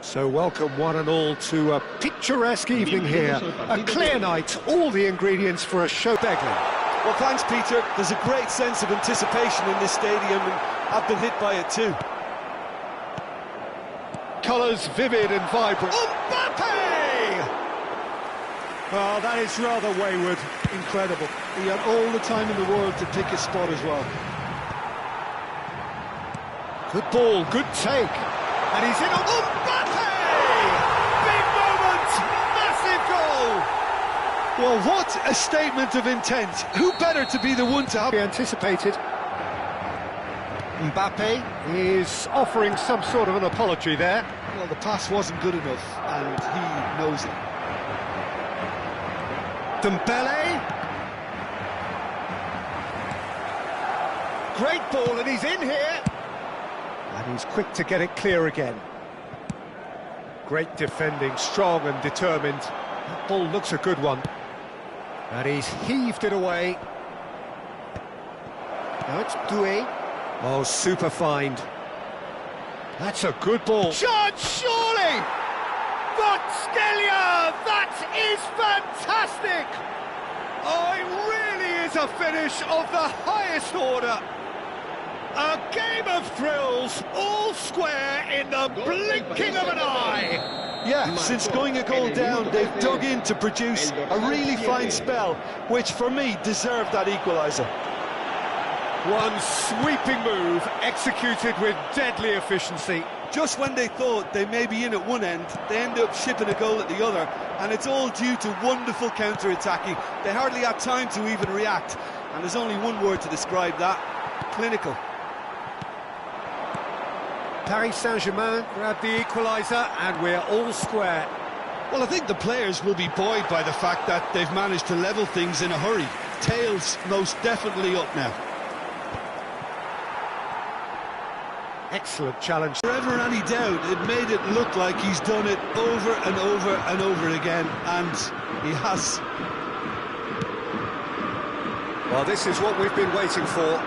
So welcome one and all to a picturesque evening here. A clear night, all the ingredients for a show. Begley. Well, thanks, Peter. There's a great sense of anticipation in this stadium, and I've been hit by it too. Colours vivid and vibrant. Mbappe! Oh, that is rather wayward. Incredible. He had all the time in the world to pick his spot as well. Good ball, good take. And he's in. Mbappe! Big moment! Massive goal! Well, what a statement of intent. Who better to be the one to have... Anticipated. Mbappe is offering some sort of an apology there. Well, the pass wasn't good enough, and he knows it. Dembele. Great ball, and he's in here. And he's quick to get it clear again. Great defending, strong and determined. That ball looks a good one. And he's heaved it away. Now it's Doué. Oh, super find. That's a good ball. Shot, surely! Botskelia! That is fantastic! Oh, it really is a finish of the highest order. A game of thrills, all square in the blinking of an eye. Yeah, since going a goal down, they've dug in to produce a really fine spell, which for me deserved that equaliser. One sweeping move, executed with deadly efficiency. Just when they thought they may be in at one end, they end up shipping a goal at the other, and it's all due to wonderful counter-attacking. They hardly had time to even react, and there's only one word to describe that: clinical. Paris Saint-Germain grabbed the equaliser, and we're all square. Well, I think the players will be buoyed by the fact that they've managed to level things in a hurry. Tails most definitely up now. Excellent challenge. Forever any doubt, it made it look like he's done it over and over and over again, and he has. Well, this is what we've been waiting for.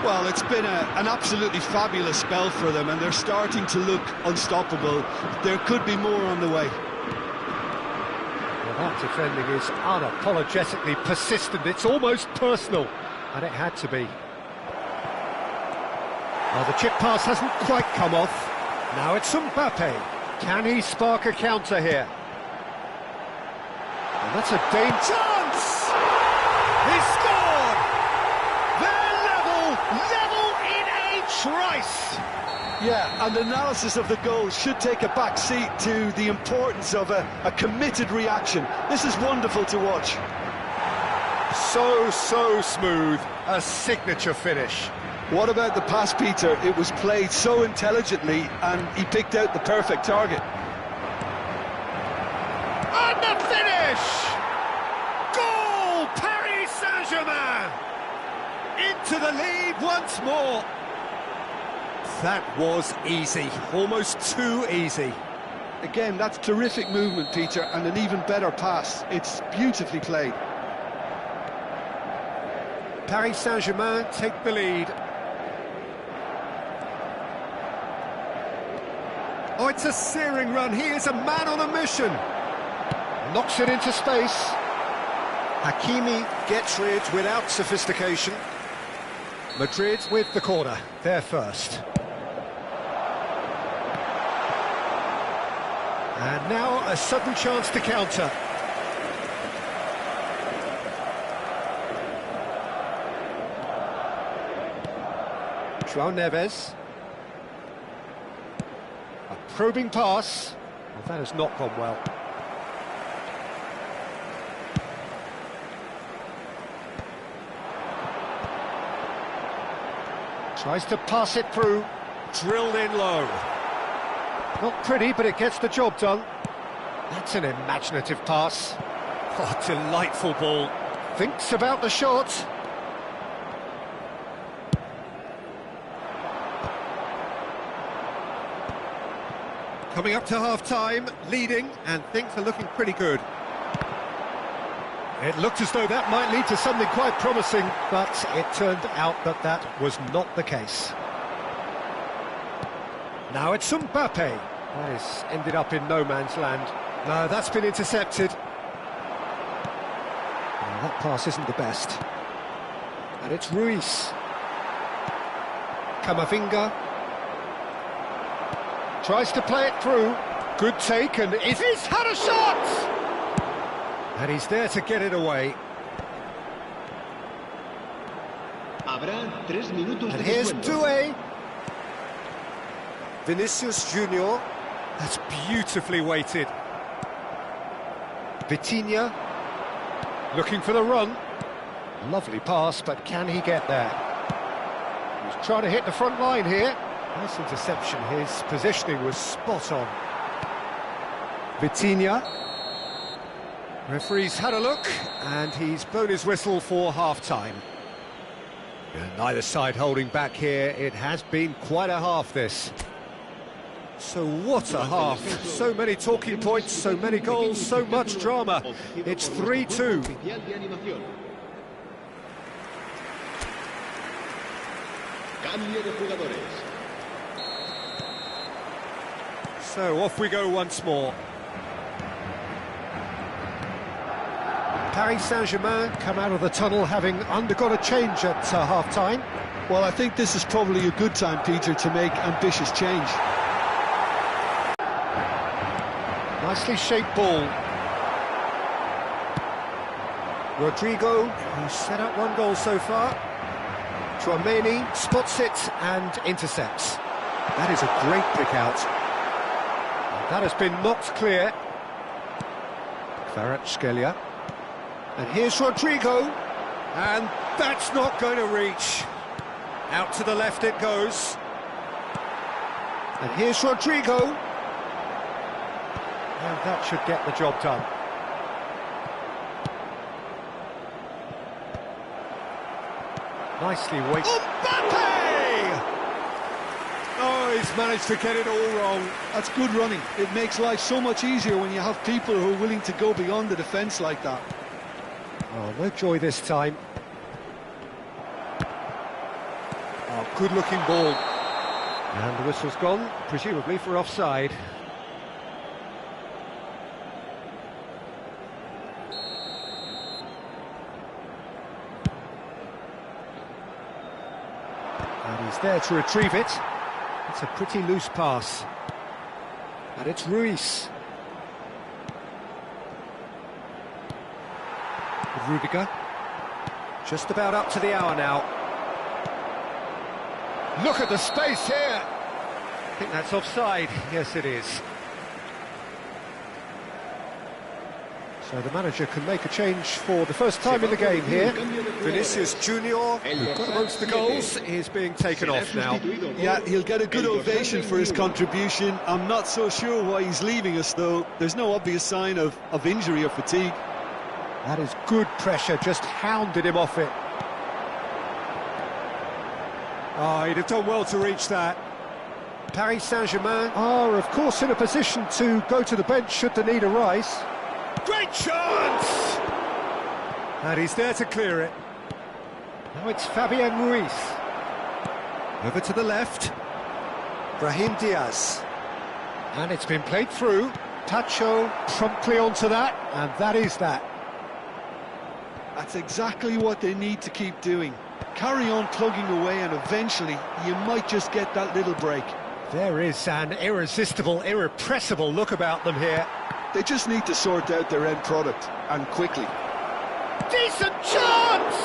Well, it's been an absolutely fabulous spell for them, and they're starting to look unstoppable. There could be more on the way. Well, that defending is unapologetically persistent. It's almost personal, and it had to be. Well, the chip pass hasn't quite come off. Now it's Mbappe. Can he spark a counter here? And that's a danger. Chance! He scored! They're level in a trice! Yeah, and analysis of the goal should take a back seat to the importance of a committed reaction. This is wonderful to watch. So smooth. A signature finish. What about the pass, Peter? It was played so intelligently, and he picked out the perfect target. And the finish! Goal! Paris Saint-Germain! Into the lead once more. That was easy, almost too easy. Again, that's terrific movement, Peter, and an even better pass. It's beautifully played. Paris Saint-Germain take the lead. Oh, it's a searing run. He is a man on a mission. Knocks it into space. Hakimi gets rid without sophistication. Madrid with the corner. They're first. And now a sudden chance to counter. João Neves. A probing pass. Well, that has not gone well. Tries to pass it through. Drilled in low. Not pretty, but it gets the job done. That's an imaginative pass. Oh, delightful ball. Thinks about the shot. Coming up to half-time, leading, and things are looking pretty good. It looked as though that might lead to something quite promising, but it turned out that that was not the case. Now it's Mbappe. That has ended up in no man's land. No, that's been intercepted. Oh, that pass isn't the best. And it's Ruiz. Camavinga. Tries to play it through. Good take, and he's had a shot! And he's there to get it away. And here's Doué. Vinicius Junior. That's beautifully weighted. Vitinha. Looking for the run. Lovely pass, but can he get there? He's trying to hit the front line here. Nice interception. His positioning was spot on. Vitinha. Referee's had a look, and he's blown his whistle for half-time. Neither side holding back here. It has been quite a half, this. So what a half. So many talking points, so many goals, so much drama. It's 3-2. So off we go once more. Paris Saint-Germain come out of the tunnel having undergone a change at half-time. Well, I think this is probably a good time, Peter, to make ambitious change. Nicely shaped ball. Rodrigo, who's set up one goal so far. Tchouaméni spots it and intercepts. That is a great pick out. That has been knocked clear. Kvaratskhelia. And here's Rodrigo. And that's not going to reach. Out to the left it goes. And here's Rodrigo. And that should get the job done. Nicely weighted. Mbappe! Oh, he's managed to get it all wrong. That's good running. It makes life so much easier when you have people who are willing to go beyond the defence like that. Oh, no joy this time. Oh, good-looking ball. And the whistle's gone, presumably for offside. And he's there to retrieve it. It's a pretty loose pass. And it's Ruiz. Rudiger. Just about up to the hour now. Look at the space here. I think that's offside. Yes, it is. So the manager can make a change for the first time in the game here. Vinicius Junior, who got amongst the goals, is being taken off now. Yeah, he'll get a good ovation for his contribution. I'm not so sure why he's leaving us, though. There's no obvious sign of injury or fatigue. That is good pressure, just hounded him off it. Oh, he'd have done well to reach that. Paris Saint-Germain are, of course, in a position to go to the bench should the need arise. Great chance! And he's there to clear it. Now it's Fabian Ruiz. Over to the left. Brahim Diaz. And it's been played through. Tacho promptly onto that, and that is that. That's exactly what they need to keep doing. Carry on plugging away, and eventually you might just get that little break. There is an irresistible, irrepressible look about them here. They just need to sort out their end product, and quickly. Decent chance!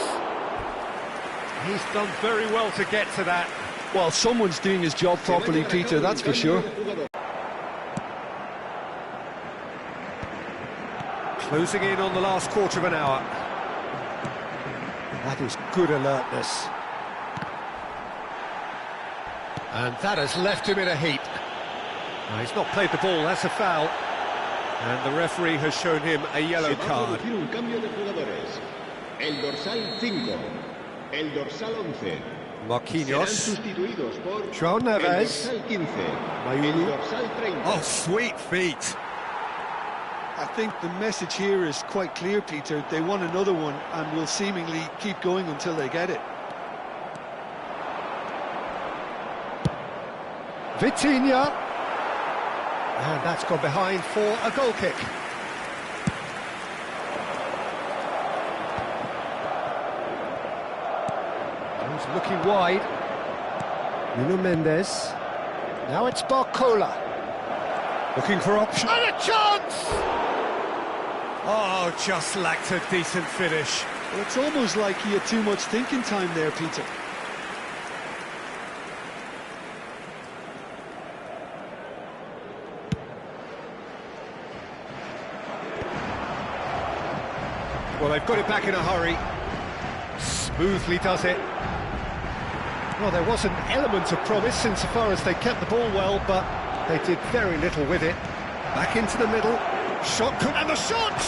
He's done very well to get to that. Well, someone's doing his job properly, Peter, that's for sure. Closing in on the last quarter of an hour. That is good alertness. And that has left him in a heap. Now, he's not played the ball, that's a foul. And the referee has shown him a yellow card. Marquinhos. João Neves. Mayulu. Oh, sweet feet. I think the message here is quite clear, Peter. They want another one and will seemingly keep going until they get it. Vitinha. And that's gone behind for a goal kick. He's looking wide. Nuno Mendes. Now it's Barcola. Looking for option. And a chance! Oh, just lacked a decent finish. Well, it's almost like he had too much thinking time there, Peter. Well, they've got it back in a hurry. Smoothly does it. Well, there was an element of promise insofar as they kept the ball well, but they did very little with it. Back into the middle. Shot, and the shot!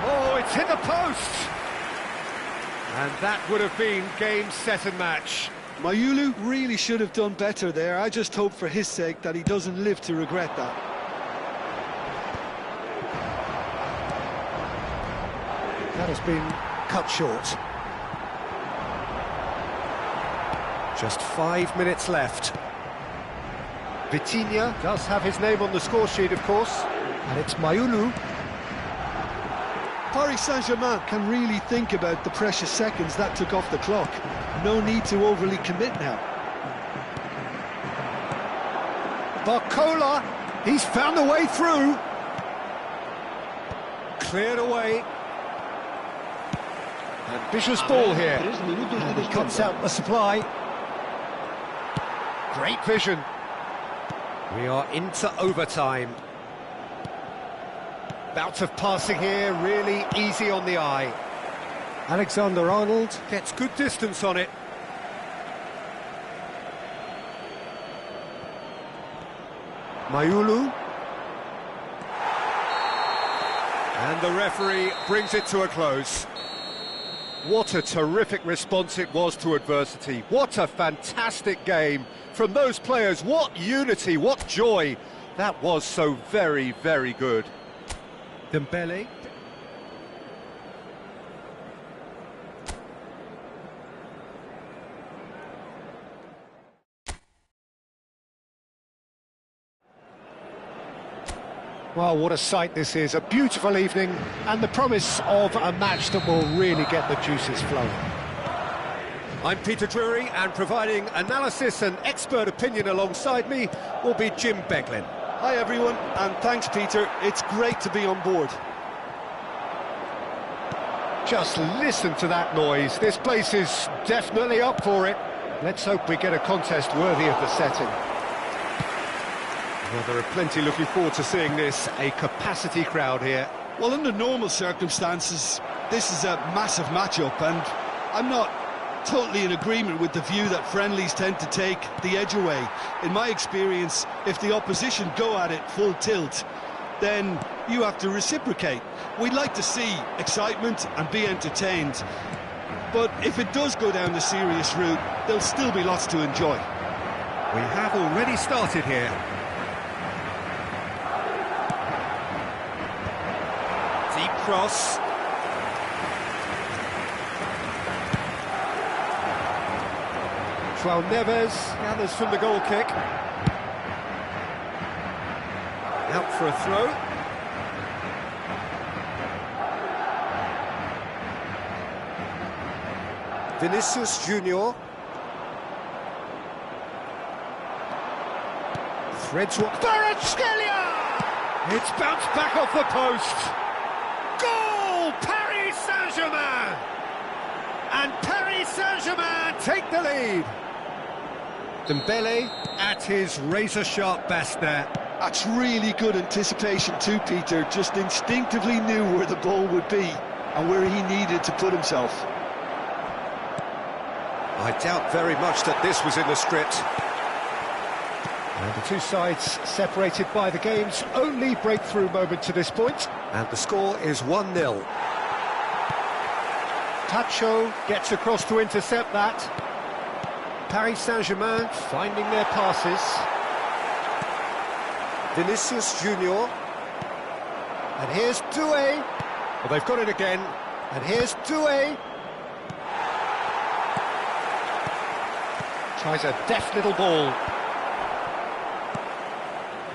Oh, it's hit the post! And that would have been game, set and match. Mayulu really should have done better there. I just hope for his sake that he doesn't live to regret that. That has been cut short. Just 5 minutes left. Vitinha does have his name on the score sheet, of course. And it's Mayulu. Paris Saint-Germain can really think about the precious seconds that took off the clock. No need to overly commit now. Barcola, he's found the way through. Cleared away. Ambitious ball here. And he cuts out the supply. Great vision. We are into overtime. Bout of passing here, really easy on the eye. Alexander-Arnold gets good distance on it. Mayulu. And the referee brings it to a close. What a terrific response it was to adversity. What a fantastic game from those players. What unity, what joy. That was so very, very good. Dembele. Well, what a sight this is. A beautiful evening and the promise of a match that will really get the juices flowing. I'm Peter Drury, and providing analysis and expert opinion alongside me will be Jim Beglin. Hi everyone, and thanks Peter. It's great to be on board. Just listen to that noise. This place is definitely up for it. Let's hope we get a contest worthy of the setting. Well, there are plenty looking forward to seeing this. A capacity crowd here. Well, under normal circumstances, this is a massive matchup, and I'm not totally in agreement with the view that friendlies tend to take the edge away. In my experience, if the opposition go at it full tilt, then you have to reciprocate. We'd like to see excitement and be entertained, but if it does go down the serious route, there'll still be lots to enjoy. We have already started here. Deep cross. João Neves gathers from the goal kick. Out for a throw. Vinicius Junior. Threads what... It's bounced back off the post. Goal! Paris Saint-Germain! And Paris Saint-Germain take the lead. Dembele at his razor-sharp best there. That's really good anticipation too, Peter. Just instinctively knew where the ball would be and where he needed to put himself. I doubt very much that this was in the script. And the two sides separated by the game's only breakthrough moment to this point. And the score is 1-0. Tacho gets across to intercept that. Paris Saint-Germain finding their passes. Vinicius Junior. And here's Doué. Well, they've got it again. And here's Doué. Tries a deft little ball.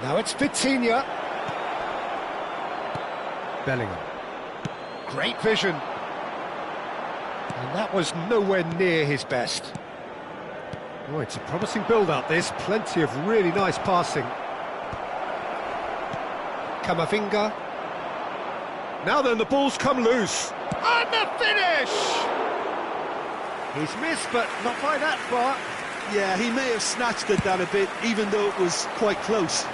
Now it's Vitinha. Bellingham. Great vision. And that was nowhere near his best. Oh, it's a promising build-up, this. Plenty of really nice passing. Camavinga. Now then, the ball's come loose. And the finish! He's missed, but not by that far. Yeah, he may have snatched it down a bit, even though it was quite close.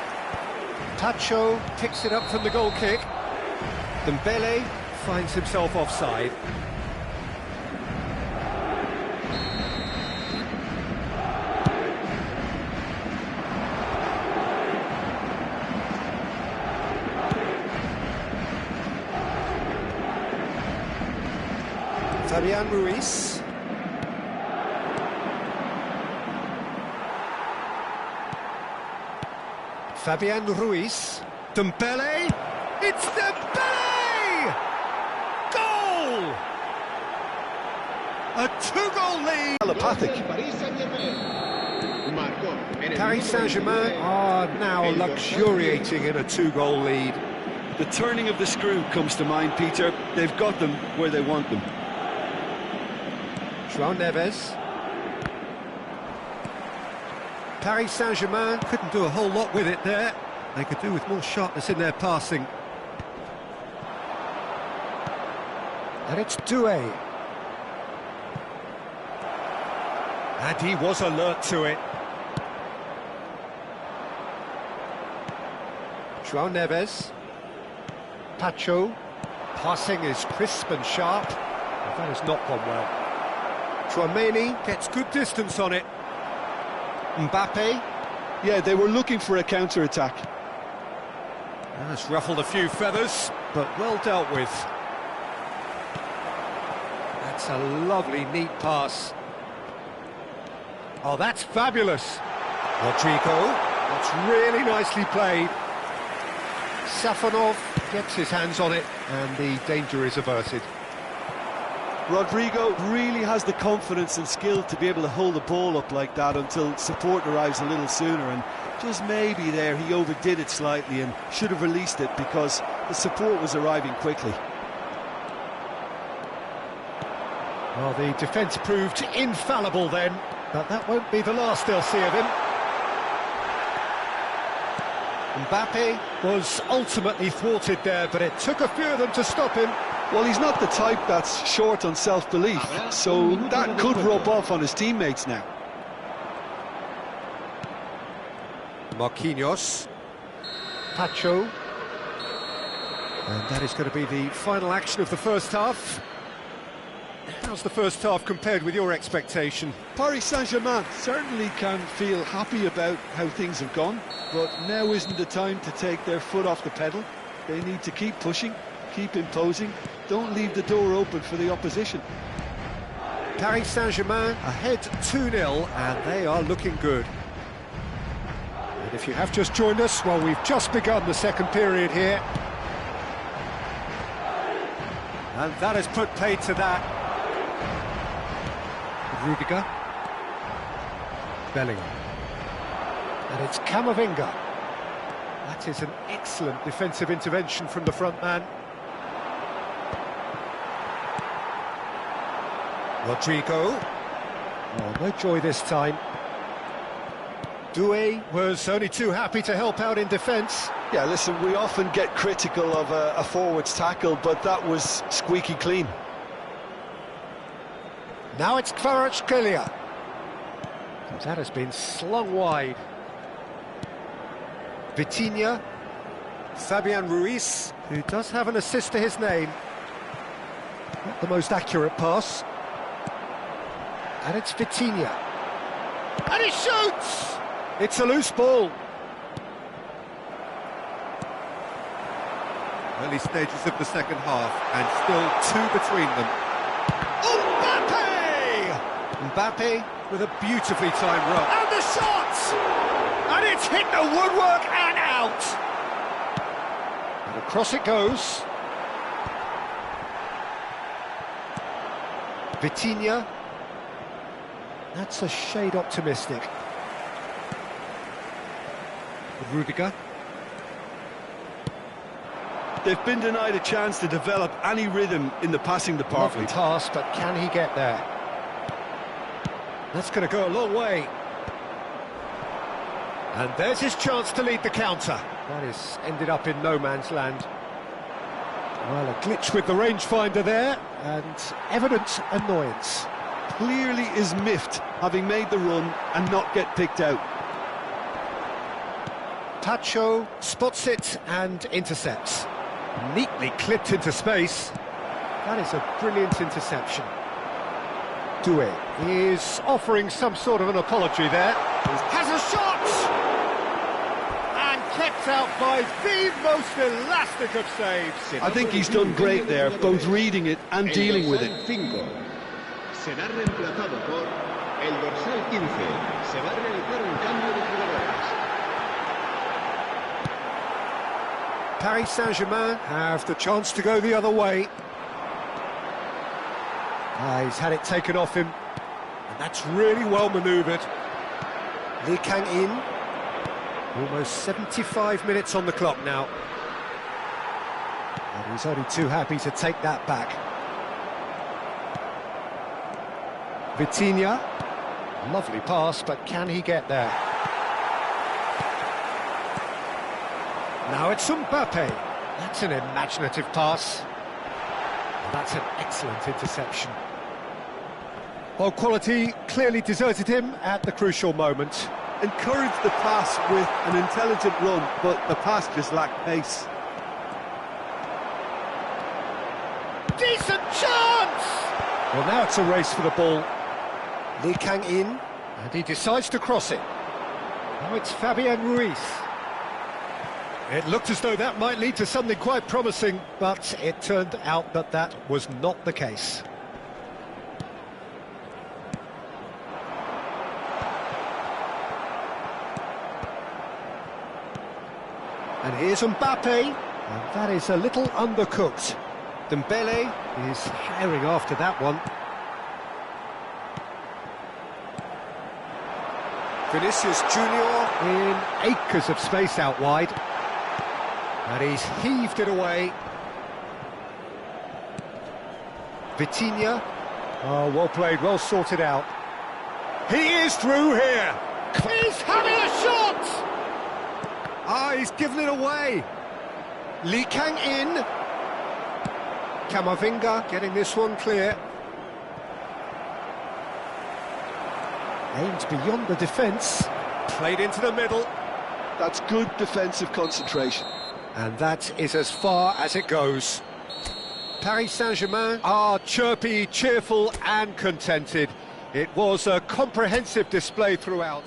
Tacho picks it up from the goal kick. Dembele finds himself offside. Fabian Ruiz. Fabian Ruiz. Dembele. It's Dembele! Goal! A two-goal lead. Telepathic. Paris Saint-Germain are now luxuriating in a two-goal lead. The turning of the screw comes to mind, Peter. They've got them where they want them. João Neves. Paris Saint-Germain couldn't do a whole lot with it there. They could do with more sharpness in their passing. And it's Doué. And he was alert to it. João Neves. Tacho. Passing is crisp and sharp. But that has not gone well. Tchouaméni gets good distance on it. Mbappe. Yeah, they were looking for a counter-attack. That's ruffled a few feathers, but well dealt with. That's a lovely, neat pass. Oh, that's fabulous. Rodrigo. That's really nicely played. Safonov gets his hands on it, and the danger is averted. Rodrigo really has the confidence and skill to be able to hold the ball up like that until support arrives a little sooner, and just maybe there he overdid it slightly and should have released it because the support was arriving quickly. Well, the defence proved infallible then, but that won't be the last they'll see of him. Mbappe was ultimately thwarted there, but it took a few of them to stop him. Well, he's not the type that's short on self-belief, so that could rub off on his teammates now. Marquinhos. Tacho. And that is going to be the final action of the first half. How's the first half compared with your expectation? Paris Saint-Germain certainly can feel happy about how things have gone, but now isn't the time to take their foot off the pedal. They need to keep pushing, keep imposing, don't leave the door open for the opposition. Paris Saint-Germain ahead 2-0, and they are looking good. And if you have just joined us, well, we've just begun the second period here. And that has put paid to that. Rudiger. Bellingham. And it's Camavinga. That is an excellent defensive intervention from the front man. Rodrigo. Oh, no joy this time. Doué was only too happy to help out in defence. Yeah, listen, we often get critical of a forward's tackle, but that was squeaky clean. Now it's Kvaratskhelia. That has been slung wide. Vitinha. Fabian Ruiz, who does have an assist to his name. Not the most accurate pass. And it's Vitinha. And he shoots! It's a loose ball. Early stages of the second half, and still two between them. Mbappe with a beautifully timed run. And the shot! And it's hit the woodwork and out! And across it goes. Vitinha. That's a shade optimistic. Rudiger. They've been denied a chance to develop any rhythm in the passing Lovely department. pass, but can he get there? That's going to go a long way. And there's his chance to lead the counter. That is ended up in no man's land. Well, a glitch with the rangefinder there, and evident annoyance. Clearly is miffed, having made the run and not get picked out. Tacho spots it and intercepts. Neatly clipped into space. That is a brilliant interception. Doué is offering some sort of an apology there. Has a shot! And kept out by the most elastic of saves. I think he's done great there, both reading it and dealing with it. Será reemplazado por el dorsal 15. Se va a realizar un cambio de jugadores. Paris Saint-Germain have the chance to go the other way. He's had it taken off him, and that's really well manoeuvred. Lee Kang-in, almost 75 minutes on the clock now. And he's only too happy to take that back. Vitinha, lovely pass, but can he get there? Now it's Mbappe. That's an imaginative pass. And that's an excellent interception. Well, quality clearly deserted him at the crucial moment. Encouraged the pass with an intelligent run, but the pass just lacked pace. Decent chance! Well, now it's a race for the ball. Lee Kang-in, and he decides to cross it. Now it's Fabian Ruiz. It looked as though that might lead to something quite promising, but it turned out that that was not the case. And here's Mbappe, and that is a little undercooked. Dembele is herring after that one. Vinicius Junior in acres of space out wide. And he's heaved it away. Vitinha. Oh, well played, well sorted out. He is through here. He's having a shot! He's given it away. Lee Kang-in. Camavinga getting this one clear. Aimed beyond the defence. Played into the middle. That's good defensive concentration. And that is as far as it goes. Paris Saint-Germain are chirpy, cheerful and contented. It was a comprehensive display throughout.